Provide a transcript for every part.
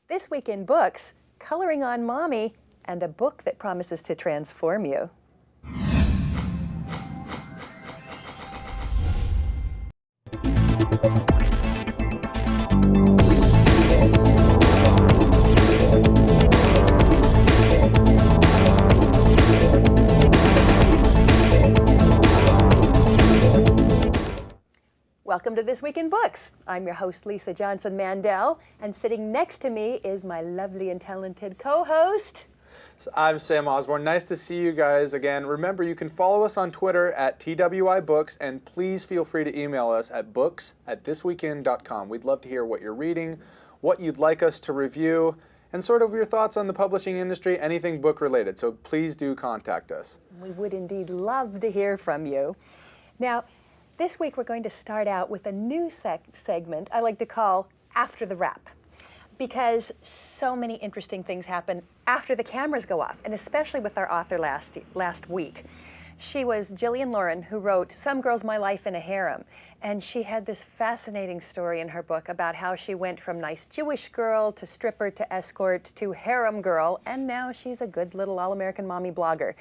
This week in books, Coloring on Mommy, and a book that promises to transform you. Welcome to This Week in Books. I'm your host, Lisa Johnson Mandel, and sitting next to me is my lovely and talented co-host. So I'm Sam Osborne. Nice to see you guys again. Remember, you can follow us on Twitter at TWIBooks, and please feel free to email us at books@thisweekend.com. We'd love to hear what you're reading, what you'd like us to review, and sort of your thoughts on the publishing industry, anything book-related. So please do contact us. We would indeed love to hear from you. Now, this week we're going to start out with a new segment I like to call After the Wrap, because so many interesting things happen after the cameras go off, and especially with our author last week. She was Jillian Lauren, who wrote Some Girls My Life in a Harem, and she had this fascinating story in her book about how she went from nice Jewish girl to stripper to escort to harem girl, and now she's a good little all-American mommy blogger.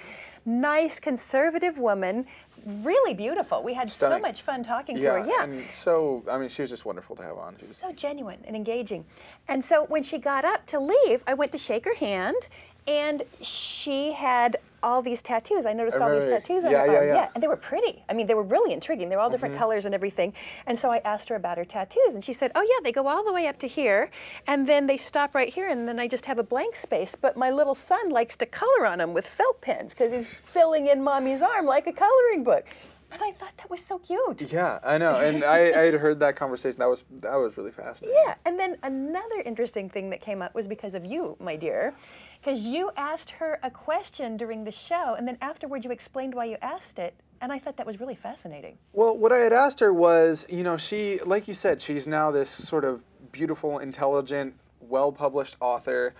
Nice conservative woman, really beautiful. We had Stunning. So much fun talking to her. Yeah, and so, I mean, she was just wonderful to have on. She was so genuine and engaging. And so when she got up to leave, I went to shake her hand, and she had all these tattoos. I noticed all these tattoos on her arm. Yeah, and they were pretty. I mean, they were really intriguing. They were all different colors and everything. And so I asked her about her tattoos, and she said, oh yeah, they go all the way up to here, and then they stop right here, and then I just have a blank space. But my little son likes to color on them with felt pens because he's filling in Mommy's arm like a coloring book. And I thought that was so cute. Yeah, I know, and I had heard that conversation. That was really fascinating. Yeah, and then another interesting thing that came up was because of you, my dear, because you asked her a question during the show, and then afterward you explained why you asked it, and I thought that was really fascinating. Well, what I had asked her was, you know, she, like you said, she's now this sort of beautiful, intelligent, well-published author,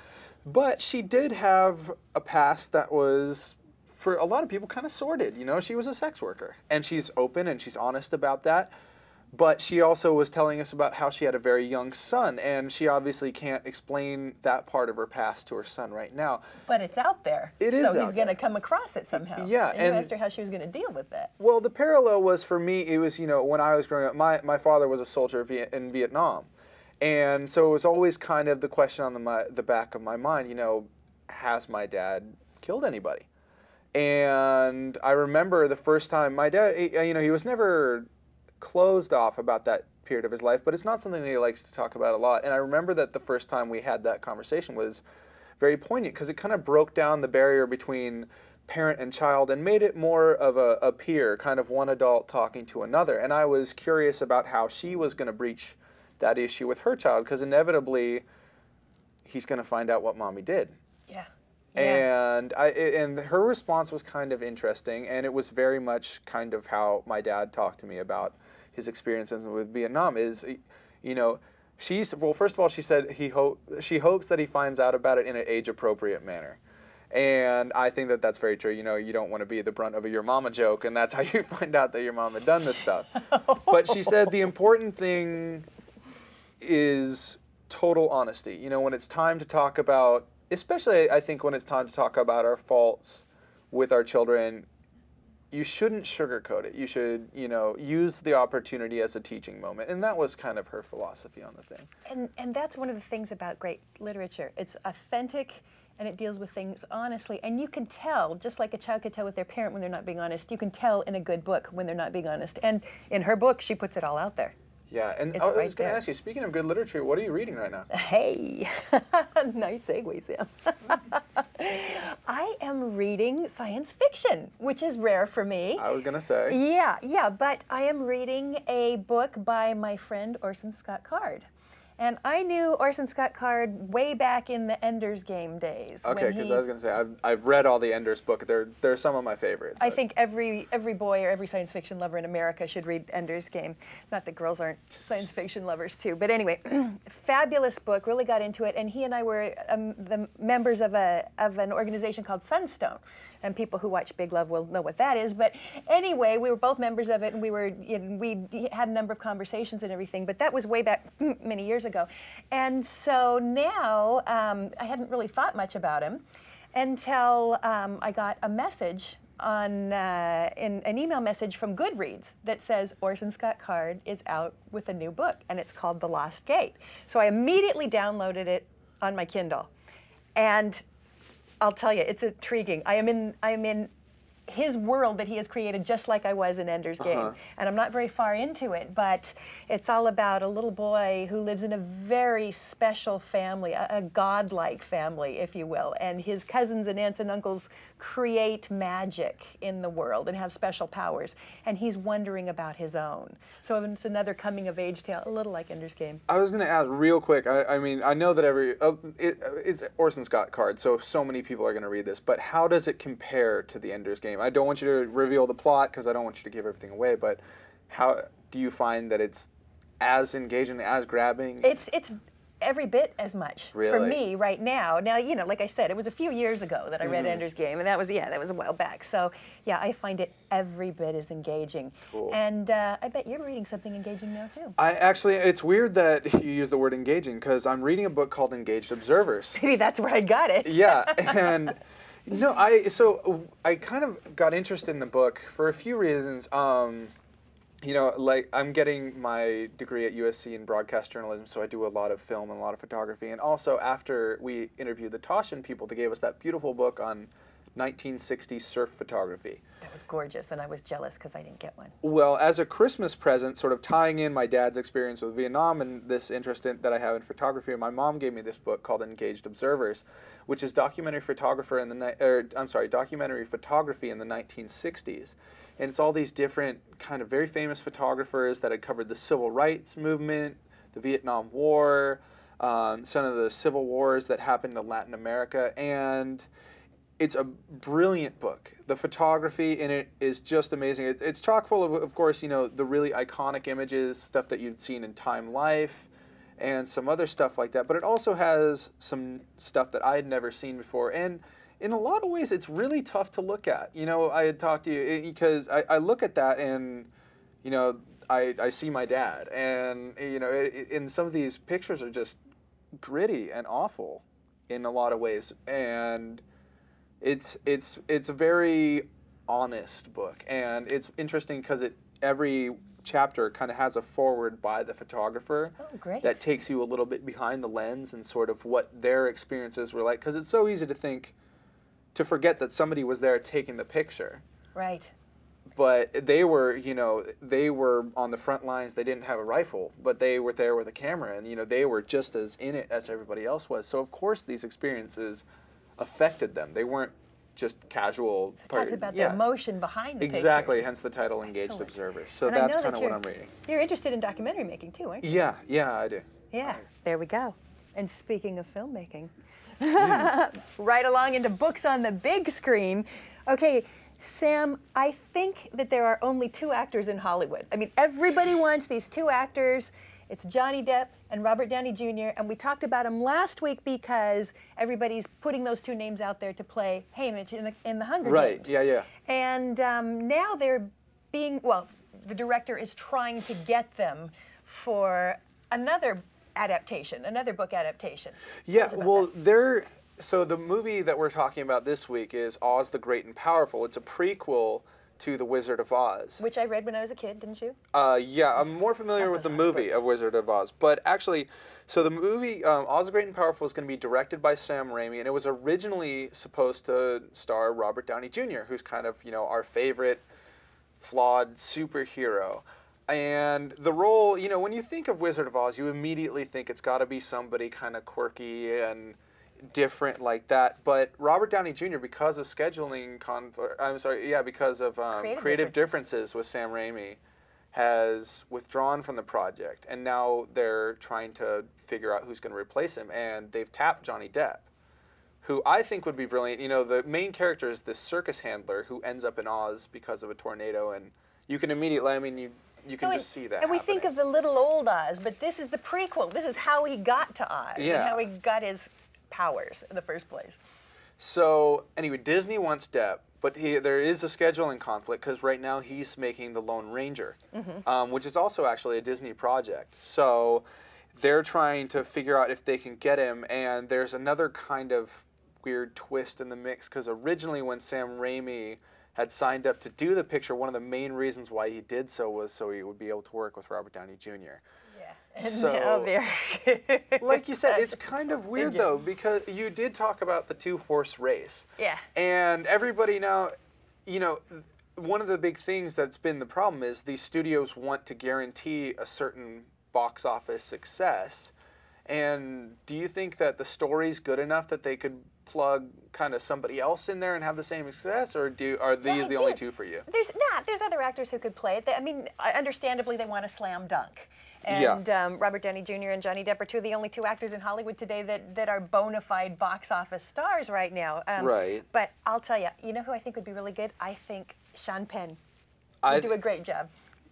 but she did have a past that was, for a lot of people, kind of sordid. You know, she was a sex worker, and she's open and she's honest about that. But she also was telling us about how she had a very young son, and she obviously can't explain that part of her past to her son right now. But it's out there. It is. So he's going to come across it somehow. Yeah. And you asked her how she was going to deal with that. Well, the parallel was, for me, it was, you know, when I was growing up, my father was a soldier in Vietnam. And so it was always kind of the question on the back of my mind, you know, has my dad killed anybody? And I remember the first time my dad, you know, he was never closed off about that period of his life, but it's not something that he likes to talk about a lot. And I remember that the first time we had that conversation was very poignant because it kind of broke down the barrier between parent and child and made it more of a peer, kind of one adult talking to another. And I was curious about how she was going to breach that issue with her child, because inevitably he's going to find out what Mommy did. Yeah. And and her response was kind of interesting, and it was very much kind of how my dad talked to me about his experiences with Vietnam. Is, you know, well, first of all, she said she hopes that he finds out about it in an age-appropriate manner, and I think that that's very true. You know, you don't want to be the brunt of a your mama joke, and that's how you find out that your mom had done this stuff. But she said the important thing is total honesty. You know, when it's time to talk about, especially I think when it's time to talk about our faults with our children, you shouldn't sugarcoat it. You should, you know, use the opportunity as a teaching moment. And that was kind of her philosophy on the thing. And that's one of the things about great literature. It's authentic, and it deals with things honestly. And you can tell, just like a child could tell with their parent when they're not being honest, you can tell in a good book when they're not being honest. And in her book, she puts it all out there. Yeah, and It's I right was going to there. ask you, speaking of good literature, what are you reading right now? Hey, nice segue, Sam. I am reading science fiction, which is rare for me. I was going to say. Yeah, but I am reading a book by my friend Orson Scott Card. And I knew Orson Scott Card way back in the Ender's Game days. Okay, because I was going to say, I've read all the Ender's book. They're some of my favorites. I think every boy or every science fiction lover in America should read Ender's Game. Not that girls aren't science fiction lovers too, but anyway, fabulous book. Really got into it, and he and I were the members of an organization called Sunstone, And people who watch Big Love will know what that is. But anyway, we were both members of it, and we had a number of conversations and everything. But that was way back many years ago. And so now I hadn't really thought much about him until I got a message on in an email message from Goodreads that says Orson Scott Card is out with a new book, and it's called The Lost Gate. So I immediately downloaded it on my Kindle, and I'll tell you, it's intriguing. I am in his world that he has created, just like I was in Ender's Game. And I'm not very far into it, but it's all about a little boy who lives in a very special family, a godlike family, if you will. And his cousins and aunts and uncles create magic in the world and have special powers. And he's wondering about his own. So it's another coming-of-age tale, a little like Ender's Game. I was going to ask real quick. I mean, I know that it's Orson Scott Card, so many people are going to read this. But how does it compare to the Ender's Game? I don't want you to reveal the plot because I don't want you to give everything away. But how do you find that it's as engaging, as grabbing? It's every bit as much really? For me right now. Now, you know, like I said, it was a few years ago that I read Ender's Game, and that was a while back. So, yeah, I find it every bit as engaging. Cool. And I bet you're reading something engaging now, too. It's weird that you use the word engaging because I'm reading a book called Engaged Observers. Maybe that's where I got it. Yeah, and no, I kind of got interested in the book for a few reasons. You know, like I'm getting my degree at USC in broadcast journalism, so I do a lot of film and a lot of photography. And also, after we interviewed the Toshin people, they gave us that beautiful book on 1960s surf photography. That was gorgeous, and I was jealous because I didn't get one. Well, as a Christmas present, sort of tying in my dad's experience with Vietnam and this interest that I have in photography, my mom gave me this book called Engaged Observers, which is documentary photography in the 1960s. And it's all these different kind of very famous photographers that had covered the civil rights movement, the Vietnam War, some of the civil wars that happened in Latin America. And it's a brilliant book. The photography in it is just amazing. It's chock full of course, you know, the really iconic images, stuff that you'd seen in Time Life, and some other stuff like that. But it also has some stuff that I had never seen before. And in a lot of ways, it's really tough to look at. You know, I had talked to you because I look at that and, you know, I see my dad. And, you know, and some of these pictures are just gritty and awful in a lot of ways. And it's a very honest book. And it's interesting because every chapter kind of has a foreword by the photographer. Oh, great. That takes you a little bit behind the lens and sort of what their experiences were like. Because it's so easy to forget that somebody was there taking the picture. Right. But they were, you know, they were on the front lines. They didn't have a rifle, but they were there with a camera, and, you know, they were just as in it as everybody else was. So, of course, these experiences affected them. They weren't just casual. It talks about the emotion behind the exactly, pictures. Hence the title Engaged Excellent. Observers. So and that's kind of what I'm reading. You're interested in documentary making, too, aren't you? Yeah, I do. Yeah, there we go. And speaking of filmmaking, right along into books on the big screen. Okay, Sam, I think that there are only two actors in Hollywood. I mean, everybody wants these two actors. It's Johnny Depp and Robert Downey Jr., and we talked about them last week because everybody's putting those two names out there to play Haymitch in the Hunger Games. Right, yeah. And now they're the director is trying to get them for another book adaptation. Yeah, well, so the movie that we're talking about this week is Oz the Great and Powerful. It's a prequel to The Wizard of Oz. Which I read when I was a kid, didn't you? Yeah, I'm more familiar with the movie of Wizard of Oz. But actually, so the movie Oz the Great and Powerful is going to be directed by Sam Raimi, and it was originally supposed to star Robert Downey Jr., who's kind of, you know, our favorite flawed superhero. And the role, you know, when you think of Wizard of Oz, you immediately think it's got to be somebody kind of quirky and different like that. But Robert Downey Jr., because of because of creative differences with Sam Raimi, has withdrawn from the project. And now they're trying to figure out who's going to replace him. And they've tapped Johnny Depp, who I think would be brilliant. You know, the main character is this circus handler who ends up in Oz because of a tornado. And you can immediately, I mean, you can just see that. And we think of the little old Oz, but this is the prequel. This is how he got to Oz. Yeah. And how he got his powers in the first place. So, anyway, Disney wants Depp, but there is a scheduling conflict because right now he's making The Lone Ranger, which is also actually a Disney project. So they're trying to figure out if they can get him, and there's another kind of weird twist in the mix because originally when Sam Raimi had signed up to do the picture, one of the main reasons why he did so was so he would be able to work with Robert Downey Jr. Yeah. So, like you said, it's kind of weird though, because you did talk about the 2-horse race. Yeah. And everybody now, you know, one of the big things that's been the problem is these studios want to guarantee a certain box office success. And do you think that the story's good enough that they could plug kind of somebody else in there and have the same success, or are these the only two for you? There's other actors who could play it. I mean, understandably, they want a slam dunk. And Robert Downey Jr. and Johnny Depp are the only two actors in Hollywood today that are bona fide box office stars right now. Right. But I'll tell you, you know who I think would be really good? I think Sean Penn would do a great job.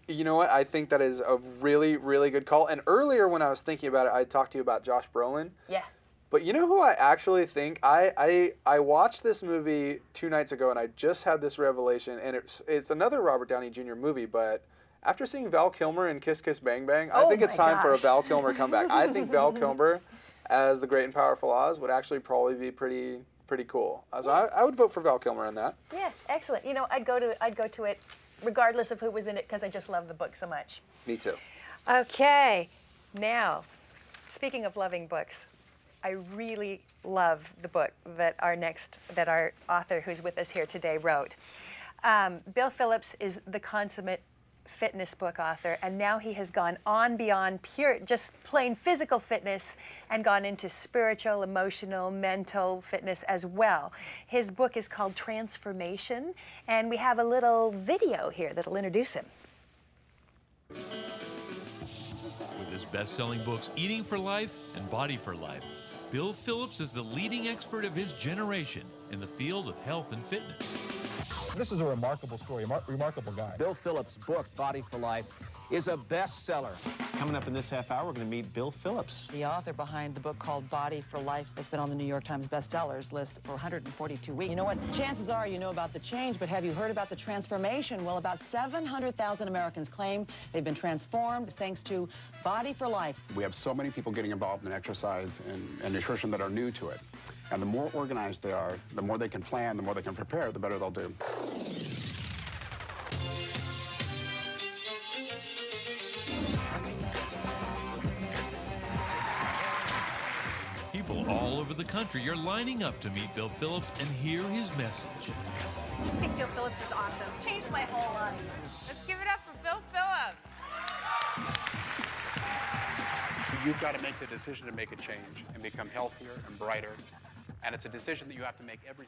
You know what? I think that is a really, really good call. And earlier when I was thinking about it, I talked to you about Josh Brolin. Yeah. But you know who I actually think? I watched this movie 2 nights ago, and I just had this revelation, and it's another Robert Downey Jr. movie, but after seeing Val Kilmer in Kiss Kiss Bang Bang, I think it's time for a Val Kilmer comeback. I think Val Kilmer as the Great and Powerful Oz would actually probably be pretty cool. So I would vote for Val Kilmer on that. Yes, excellent. You know, I'd go to it regardless of who was in it because I just love the book so much. Me too. Okay, now, speaking of loving books, I really love the book that our author who's with us here today wrote. Bill Phillips is the consummate fitness book author, and now he has gone on beyond pure, just plain physical fitness and gone into spiritual, emotional, mental fitness as well. His book is called Transformation, and we have a little video here that'll introduce him. With his best-selling books, Eating for Life and Body for Life, Bill Phillips is the leading expert of his generation in the field of health and fitness. This is a remarkable story, a remarkable guy. Bill Phillips' book, Body for Life, is a bestseller. Coming up in this half hour, we're going to meet Bill Phillips. The author behind the book called Body for Life that's been on the New York Times bestsellers list for 142 weeks. You know what? Chances are you know about the change, but have you heard about the transformation? Well, about 700,000 Americans claim they've been transformed thanks to Body for Life. We have so many people getting involved in exercise and nutrition that are new to it. And the more organized they are, the more they can plan, the more they can prepare, the better they'll do. People all over the country are lining up to meet Bill Phillips and hear his message. I think Bill Phillips is awesome. Changed my whole life. Let's give it up for Bill Phillips. You've got to make the decision to make a change and become healthier and brighter. And it's a decision that you have to make every...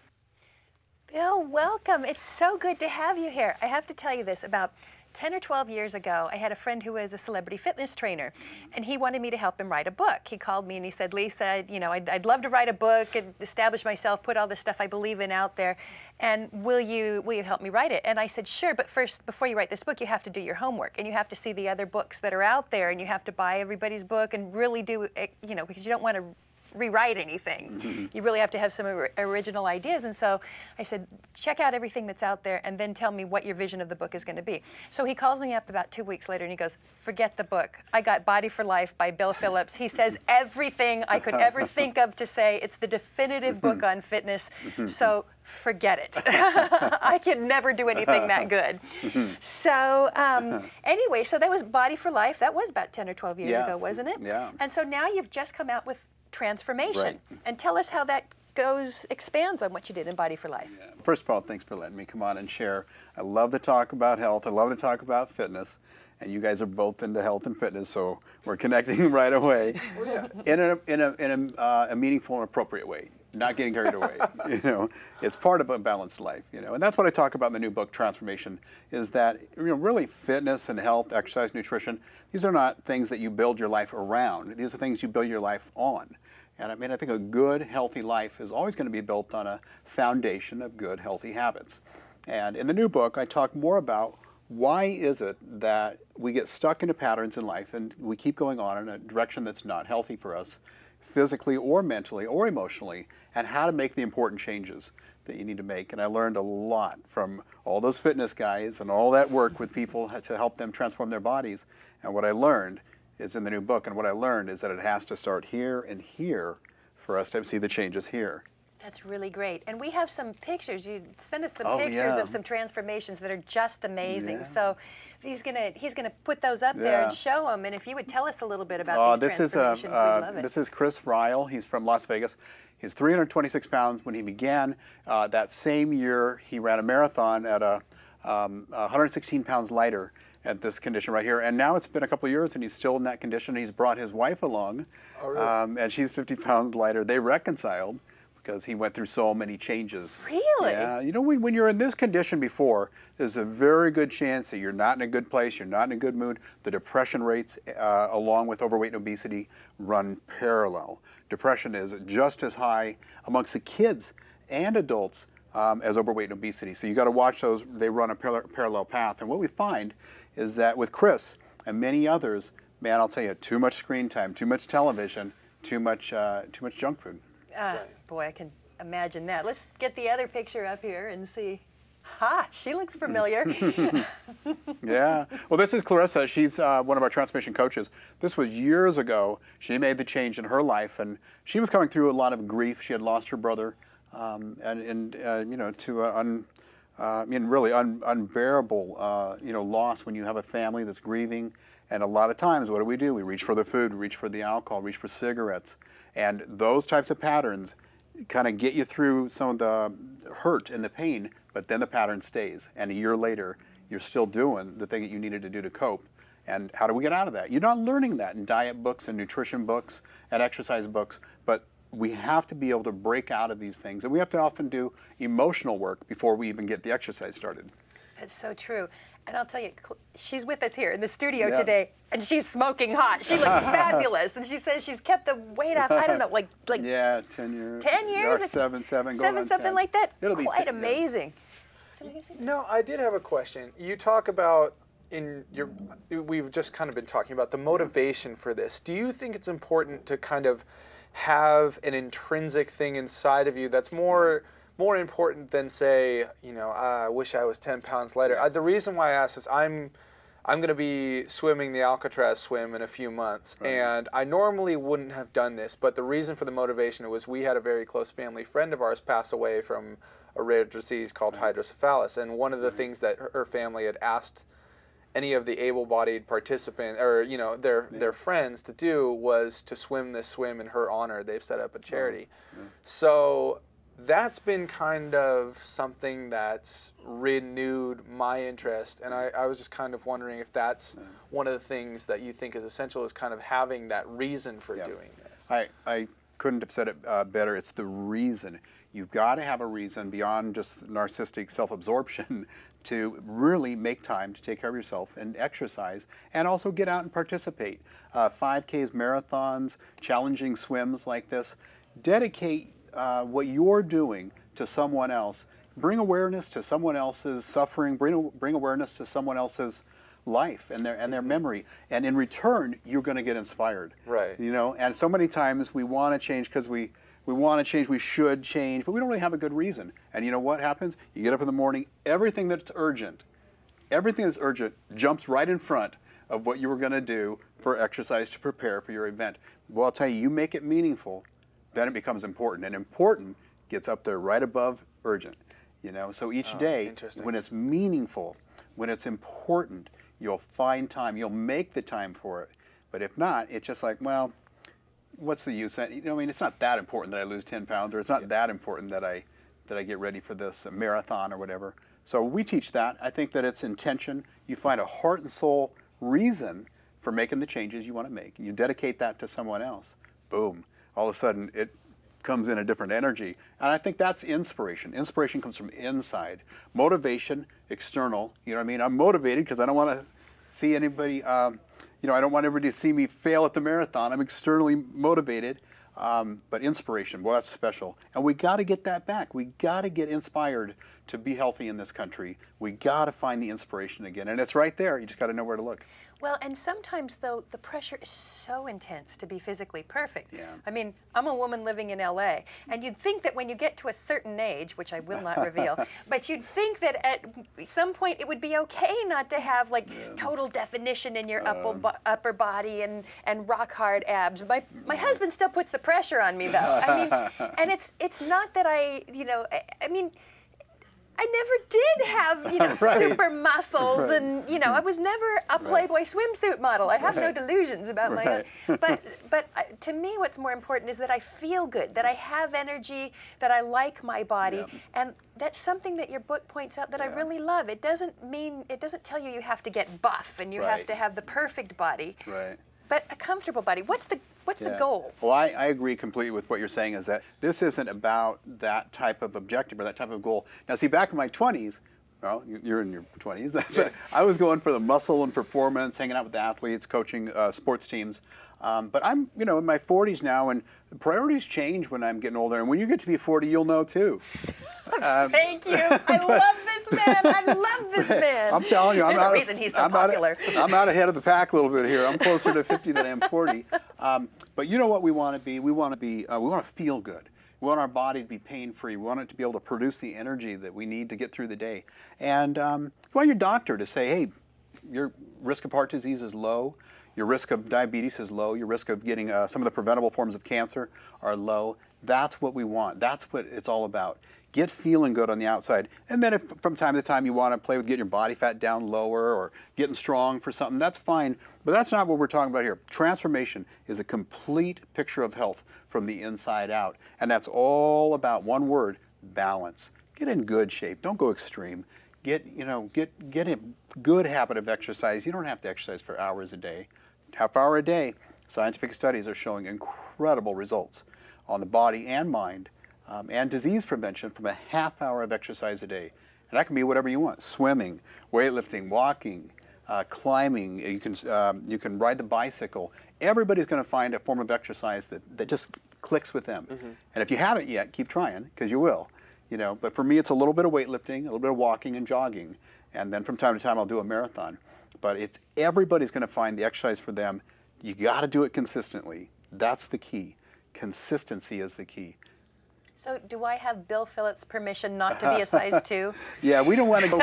Bill, welcome. It's so good to have you here. I have to tell you this, about 10 or 12 years ago, I had a friend who was a celebrity fitness trainer, and he wanted me to help him write a book. He called me and he said, Lisa, you know, I'd love to write a book and establish myself, put all the stuff I believe in out there, and will you help me write it? And I said, sure, but first, before you write this book, you have to do your homework, and you have to see the other books that are out there, and you have to buy everybody's book and really do, you know, because you don't want to rewrite anything. You really have to have some original ideas. And so I said, check out everything that's out there and then tell me what your vision of the book is going to be. So he calls me up about 2 weeks later and he goes, forget the book. I got Body for Life by Bill Phillips. He says everything I could ever think of to say. It's the definitive book on fitness. So forget it. I can never do anything that good. So anyway, so that was Body for Life. That was about 10 or 12 years ago, wasn't it? Yeah. And so now you've just come out with Transformation. Right. And tell us how that expands on what you did in Body for Life. Yeah. First of all, thanks for letting me come on and share. I love to talk about health. I love to talk about fitness. And you guys are both into health and fitness, so we're connecting right away. Oh, yeah. In a meaningful and appropriate way, not getting carried away. You know, it's part of a balanced life. You know, and that's what I talk about in the new book, Transformation. Is that really fitness and health, exercise, nutrition. These are not things that you build your life around. These are things you build your life on. And I mean, I think a good, healthy life is always going to be built on a foundation of good, healthy habits. And in the new book, I talk more about why is it that we get stuck into patterns in life and we keep going on in a direction that's not healthy for us, physically or mentally or emotionally, and how to make the important changes that you need to make. And I learned a lot from all those fitness guys and all that work with people to help them transform their bodies. And what I learned is in the new book, and what I learned is that it has to start here and here for us to see the changes here. That's really great. And we have some pictures. You sent us some Oh, pictures yeah. of some transformations that are just amazing. Yeah. So he's gonna put those up there and Yeah. show them. And if you would tell us a little bit about these transformations, we'd love it. This is Chris Ryle. He's from Las Vegas. He's 326 pounds when he began. That same year, he ran a marathon at 116 pounds lighter at this condition right here. And now it's been a couple of years and he's still in that condition. He's brought his wife along, Oh, really? and she's 50 pounds lighter. They reconciled because he went through so many changes. Really? Yeah. You know, when you're in this condition before, there's a very good chance that you're not in a good place, you're not in a good mood. The depression rates, along with overweight and obesity, run parallel. Depression is just as high amongst the kids and adults as overweight and obesity. So you got to watch those. They run a parallel path. And what we find is that with Chris and many others, man, I'll tell you, too much screen time, too much television, too much junk food. Boy, I can imagine that. Let's get the other picture up here and see. Ha, she looks familiar. Yeah. Well, this is Clarissa. She's one of our transformation coaches. This was years ago. She made the change in her life, and she was going through a lot of grief. She had lost her brother, and you know, to really unbearable loss when you have a family that's grieving. And a lot of times, what do? We reach for the food, we reach for the alcohol, reach for cigarettes, and those types of patterns kind of get you through some of the hurt and the pain, but then the pattern stays. And a year later, you're still doing the thing that you needed to do to cope. And how do we get out of that? You're not learning that in diet books and nutrition books and exercise books, but we have to be able to break out of these things. And we have to often do emotional work before we even get the exercise started. That's so true. And I'll tell you, she's with us here in the studio Yeah. today, and she's smoking hot. She looks fabulous, and she says she's kept the weight off. I don't know, like yeah, 10 years. 10 years, Or seven, going seven, on something 10. like that. It'll be Quite 10, yeah. amazing. No, I did have a question. You talk about we've just kind of been talking about the motivation for this. Do you think it's important to kind of have an intrinsic thing inside of you that's more important than, say, I wish I was 10 pounds lighter? The reason why I ask is I'm going to be swimming the Alcatraz swim in a few months, and I normally wouldn't have done this, but the reason for the motivation was we had a very close family friend of ours pass away from a rare disease called hydrocephalus, and one of the things that her family had asked any of the able-bodied participants or their friends to do was to swim this swim in her honor. They've set up a charity. So that's been kind of something that's renewed my interest, and I was just kind of wondering if that's one of the things that you think is essential, is kind of having that reason for doing this. I couldn't have said it better. It's the reason. You've got to have a reason beyond just narcissistic self-absorption to really make time to take care of yourself and exercise, and also get out and participate. 5Ks, marathons, challenging swims like this. Dedicate what you're doing to someone else. Bring awareness to someone else's suffering. Bring awareness to someone else's life and their memory. And in return, you're going to get inspired. Right. And so many times we want to change because we want to change, we should change, but we don't really have a good reason. And you know what happens? You get up in the morning, everything that's urgent jumps right in front of what you were going to do for exercise to prepare for your event. Well, I'll tell you, you make it meaningful, then it becomes important. And important gets up there right above urgent. So each day, when it's meaningful, when it's important, you'll find time, you'll make the time for it. But if not, it's just like, well, what's the use? It's not that important that I lose 10 pounds, or it's not that important that I get ready for this marathon or whatever. So we teach that. I think that it's intention. You find a heart and soul reason for making the changes you want to make. You dedicate that to someone else. Boom. All of a sudden, it comes in a different energy. And I think that's inspiration. Inspiration comes from inside. Motivation, external. I'm motivated because I don't want to see anybody, I don't want everybody to see me fail at the marathon. I'm externally motivated. But inspiration, well, that's special. And we got to get that back. We got to get inspired to be healthy in this country. We got to find the inspiration again. And it's right there. You just got to know where to look. Well, and sometimes, though, the pressure is so intense to be physically perfect. Yeah. I mean, I'm a woman living in LA, and you'd think that when you get to a certain age, which I will not reveal, but you'd think that at some point it would be okay not to have like total definition in your upper body and rock hard abs. My husband still puts the pressure on me, though. I mean, and it's not that I mean, I never did have, Right. super muscles, Right. and I was never a Playboy swimsuit model. I have no delusions about my own. But to me, what's more important is that I feel good, that I have energy, that I like my body, and that's something that your book points out that I really love. It doesn't tell you have to get buff and you have to have the perfect body. Right. But a comfortable body. What's the goal? Well, I agree completely with what you're saying, is that this isn't about that type of objective or that type of goal. Now, see, back in my 20s, well, you're in your 20s, but I was going for the muscle and performance, hanging out with the athletes, coaching sports teams. But I'm, in my 40s now, and the priorities change when I'm getting older. And when you get to be 40, you'll know too. Thank you. I love this man. I love this man. I'm telling you, There's a reason he's so popular. I'm out ahead of the pack a little bit here. I'm closer to 50 than I am 40. But you know what we want to be? We want to feel good. We want our body to be pain-free. We want it to be able to produce the energy that we need to get through the day. And you want your doctor to say, hey, your risk of heart disease is low. Your risk of diabetes is low. Your risk of getting some of the preventable forms of cancer are low. That's what we want. That's what it's all about. Get feeling good on the outside. And then if from time to time you want to play with getting your body fat down lower or getting strong for something, that's fine. But that's not what we're talking about here. Transformation is a complete picture of health from the inside out. And that's all about one word: balance. Get in good shape. Don't go extreme. Get a good habit of exercise. You don't have to exercise for hours a day. Half hour a day. Scientific studies are showing incredible results on the body and mind, and disease prevention from a half hour of exercise a day. And that can be whatever you want: swimming, weightlifting, walking, climbing. You can ride the bicycle. Everybody's going to find a form of exercise that just clicks with them. And if you haven't yet, keep trying, because you will. But for me, it's a little bit of weightlifting, a little bit of walking and jogging, and then from time to time I'll do a marathon. But everybody's going to find the exercise for them. You got to do it consistently. That's the key. Consistency is the key. So do I have Bill Phillips' permission not to be a size 2? Yeah, we don't want to go.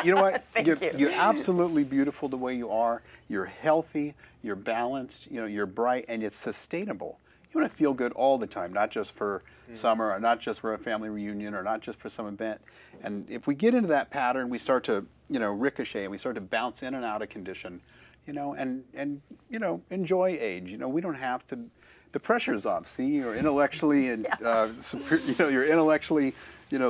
You know what? Thank you. You're absolutely beautiful the way you are. You're healthy. You're balanced. You're bright, and it's sustainable. You want to feel good all the time, not just for summer, or not just for a family reunion, or not just for some event. And if we get into that pattern, we start to ricochet, and we start to bounce in and out of condition, and enjoy age. We don't have to. The pressure's off. See, you're intellectually and you're intellectually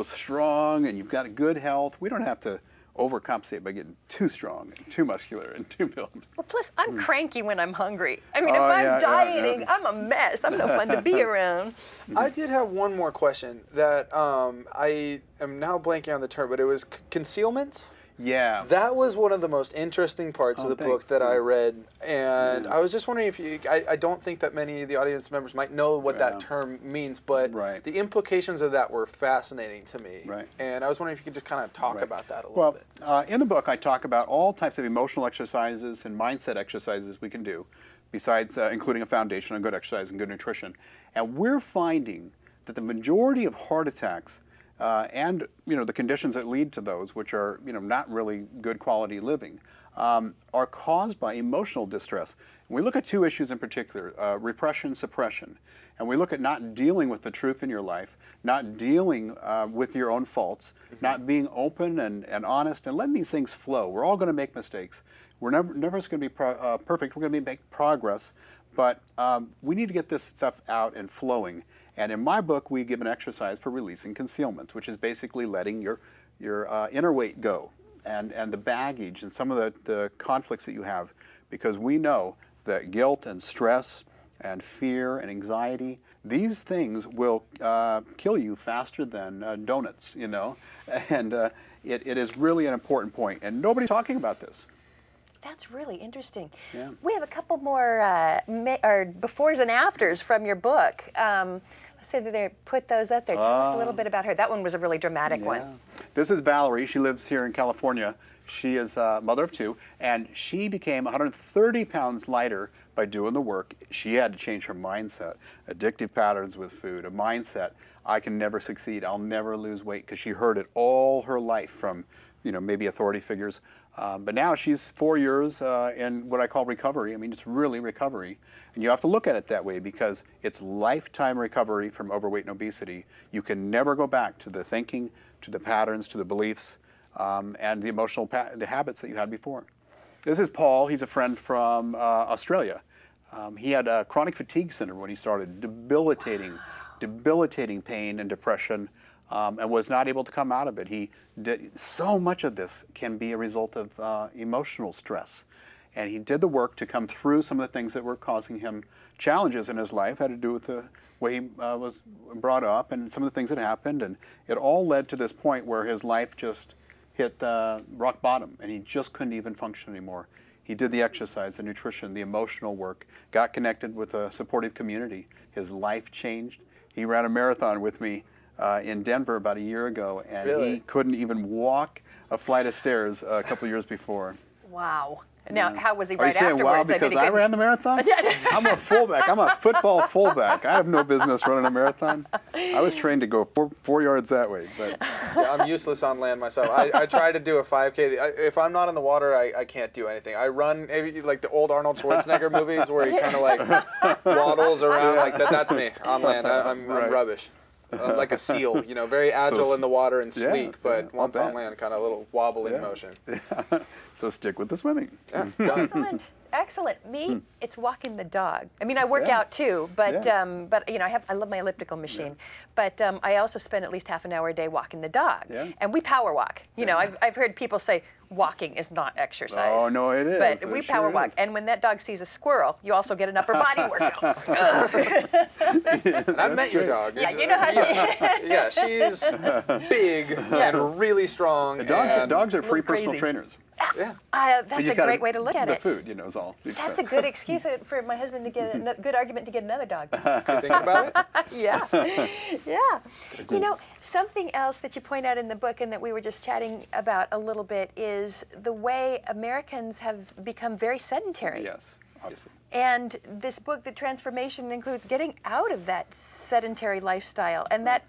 strong, and you've got a good health. We don't have to overcompensate by getting too strong and too muscular and too built. Well, plus I'm cranky when I'm hungry. I mean, if I'm dieting, I'm a mess. I'm no fun to be around. I did have one more question that I am now blanking on the term, but it was concealment. Yeah. That was one of the most interesting parts of the book that I read, and I was just wondering if I don't think that many of the audience members might know what that term means, but the implications of that were fascinating to me. Right. And I was wondering if you could just kind of talk about that a little bit. Well, in the book I talk about all types of emotional exercises and mindset exercises we can do, besides including a foundation on good exercise and good nutrition. And we're finding that the majority of heart attacks and the conditions that lead to those, which are not really good quality living, are caused by emotional distress. And we look at two issues in particular: repression, suppression, and we look at not dealing with the truth in your life, not dealing with your own faults, not being open and honest, and letting these things flow. We're all going to make mistakes. We're never going to be perfect. We're going to make progress, but we need to get this stuff out and flowing. And in my book, we give an exercise for releasing concealment, which is basically letting your inner weight go, and the baggage and some of the conflicts that you have, because we know that guilt and stress and fear and anxiety, these things will kill you faster than donuts, and it is really an important point, and nobody's talking about this. That's really interesting. Yeah. We have a couple more befores and afters from your book. Let's say that they put those up there. Tell us a little bit about her. That one was a really dramatic one. This is Valerie. She lives here in California. She is a mother of 2, and she became 130 pounds lighter by doing the work. She had to change her mindset, addictive patterns with food, a mindset, I can never succeed, I'll never lose weight, because she heard it all her life from, maybe authority figures. But now she's 4 years in what I call recovery. I mean, it's really recovery. And you have to look at it that way because it's lifetime recovery from overweight and obesity. You can never go back to the thinking, to the patterns, to the beliefs, and the emotional the habits that you had before. This is Paul. He's a friend from Australia. He had chronic fatigue syndrome when he started, debilitating pain and depression, and was not able to come out of it. So much of this can be a result of emotional stress. And he did the work to come through some of the things that were causing him challenges in his life, had to do with the way he was brought up and some of the things that happened. And it all led to this point where his life just hit rock bottom, and he just couldn't even function anymore. He did the exercise, the nutrition, the emotional work, got connected with a supportive community. His life changed. He ran a marathon with me in Denver about a year ago, and he couldn't even walk a flight of stairs a couple years before. Wow. Now, how was he right afterwards? Are you saying wow because I ran the marathon? I'm a fullback. I'm a football fullback. I have no business running a marathon. I was trained to go four yards that way. But yeah, I'm useless on land myself. I try to do a 5K. If I'm not in the water, I can't do anything. I run maybe like the old Arnold Schwarzenegger movies where he kind of like waddles around like that. That's me on land. I'm rubbish. Like a seal, very agile in the water and sleek, but once on land, kind of a little wobbling motion. Yeah. So stick with the swimming. Yeah, excellent, excellent. Me, it's walking the dog. I mean, I work out too, but I love my elliptical machine. But I also spend at least half an hour a day walking the dog, and we power walk. I've heard people say walking is not exercise. Oh no, it is. But we power walk, and when that dog sees a squirrel, you also get an upper body workout. I met your dog. Yeah, you know how she. Yeah, she's big and really strong. Dogs are free personal trainers. Yeah. That's a great way to look at it. The food, is all. That's a good excuse for my husband to get a good argument to get another dog. You think about it? Yeah. Yeah. Something else that you point out in the book and that we were just chatting about a little bit is the way Americans have become very sedentary. Yes, obviously. And this book, The Transformation, includes getting out of that sedentary lifestyle, and that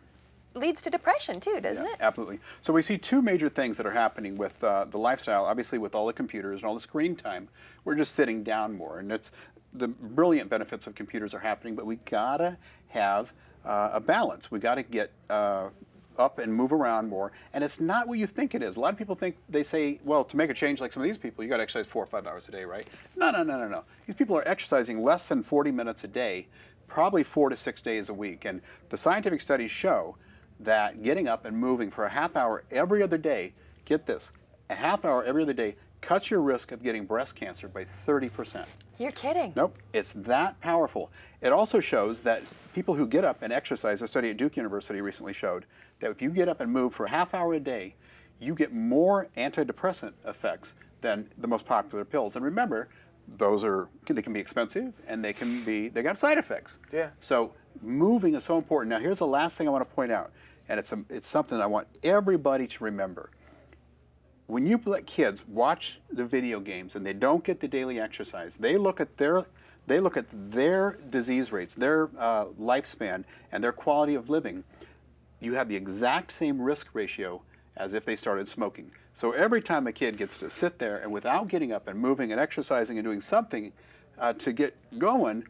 leads to depression too, doesn't it? Absolutely. So we see two major things that are happening with the lifestyle. Obviously, with all the computers and all the screen time, we're just sitting down more, and it's the brilliant benefits of computers are happening. But we gotta have a balance. We gotta get up and move around more, and it's not what you think it is. A lot of people they say, well, to make a change like some of these people, you got to exercise 4 or 5 hours a day, right? No. These people are exercising less than 40 minutes a day, probably 4 to 6 days a week, and the scientific studies show that getting up and moving for a half hour every other day, get this, a half hour every other day cuts your risk of getting breast cancer by 30%. You're kidding. Nope, it's that powerful. It also shows that people who get up and exercise, a study at Duke University recently showed that if you get up and move for a half hour a day, you get more antidepressant effects than the most popular pills. And remember, they can be expensive and they got side effects. Yeah. So moving is so important. Now here's the last thing I want to point out, and it's something I want everybody to remember. When you let kids watch the video games and they don't get the daily exercise, they look at their disease rates, their lifespan, and their quality of living. You have the exact same risk ratio as if they started smoking. So every time a kid gets to sit there and without getting up and moving and exercising and doing something to get going,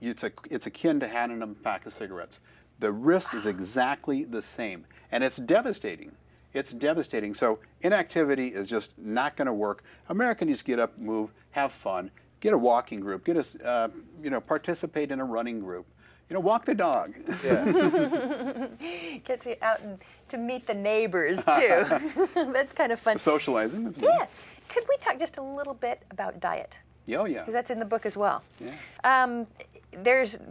it's akin to handing them a pack of cigarettes. The risk is exactly the same, and it's devastating. It's devastating. So inactivity is just not going to work. America needs to get up, move, have fun, get a walking group, participate in a running group. Walk the dog. Yeah. Gets you out and to meet the neighbors too. That's kind of fun. Socializing as well. Yeah. Could we talk just a little bit about diet? Oh yeah. Because that's in the book as well. Yeah.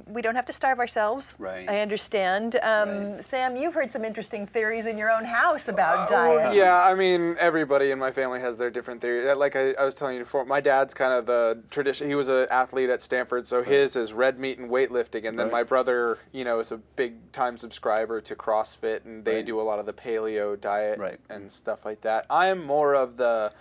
we don't have to starve ourselves. Right. I understand. Sam, you've heard some interesting theories in your own house about diet. Yeah, I mean, everybody in my family has their different theories. Like I was telling you before, my dad's kind of the tradition. He was an athlete at Stanford, so his is red meat and weightlifting. And then my brother, is a big time subscriber to CrossFit, and they do a lot of the paleo diet and stuff like that. I'm more of the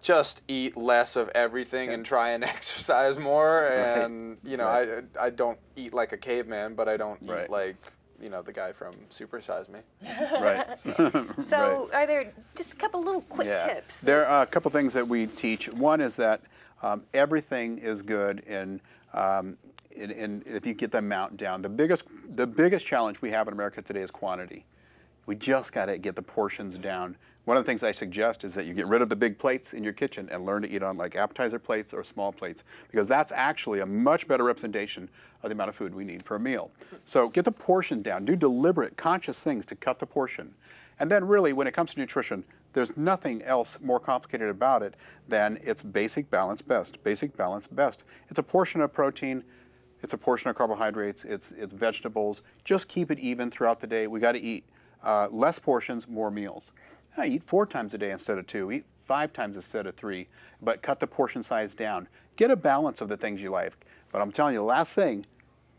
just eat less of everything and try and exercise more. And, I don't eat like a caveman, but I don't eat like, the guy from Super Size Me. So are there just a couple little quick tips? There are a couple things that we teach. One is that everything is good in if you get the amount down. The biggest challenge we have in America today is quantity. We just got to get the portions down. One of the things I suggest is that you get rid of the big plates in your kitchen and learn to eat on like appetizer plates or small plates, because that's actually a much better representation of the amount of food we need for a meal. So get the portion down. Do deliberate, conscious things to cut the portion. And then really, when it comes to nutrition, there's nothing else more complicated about it than it's basic, balance, best. Basic, balance, best. It's a portion of protein. It's a portion of carbohydrates. It's vegetables. Just keep it even throughout the day. We got to eat less portions, more meals. Eat 4 times a day instead of 2. Eat 5 times instead of 3. But cut the portion size down. Get a balance of the things you like. But I'm telling you, the last thing,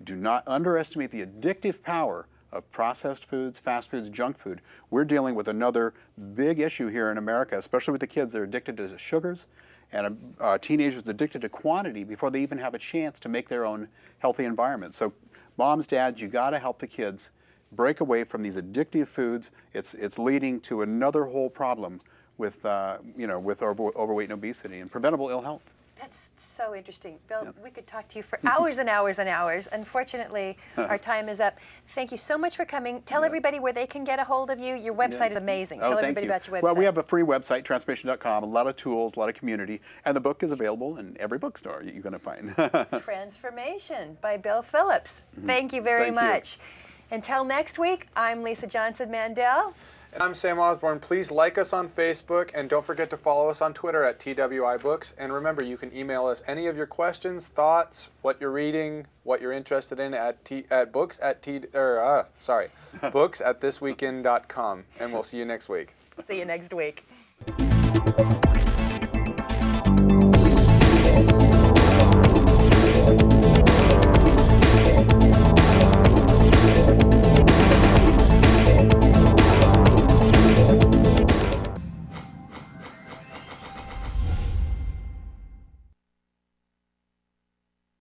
do not underestimate the addictive power of processed foods, fast foods, junk food. We're dealing with another big issue here in America, especially with the kids. They're addicted to sugars, and teenagers addicted to quantity before they even have a chance to make their own healthy environment. So moms, dads, you got to help the kids break away from these addictive foods. It's leading to another whole problem with with overweight and obesity and preventable ill health. That's so interesting. Bill, we could talk to you for hours and hours and hours. Unfortunately, our time is up. Thank you so much for coming. Tell everybody where they can get a hold of you. Your website is amazing. Tell everybody about your website. Well, we have a free website, transformation.com, a lot of tools, a lot of community, and the book is available in every bookstore you're going to find. Transformation by Bill Phillips. Thank you very much. Until next week, I'm Lisa Johnson Mandel. And I'm Sam Osborne. Please like us on Facebook, and don't forget to follow us on Twitter at TWI Books. And remember, you can email us any of your questions, thoughts, what you're reading, what you're interested in at books at thisweekend.com. And we'll see you next week. See you next week.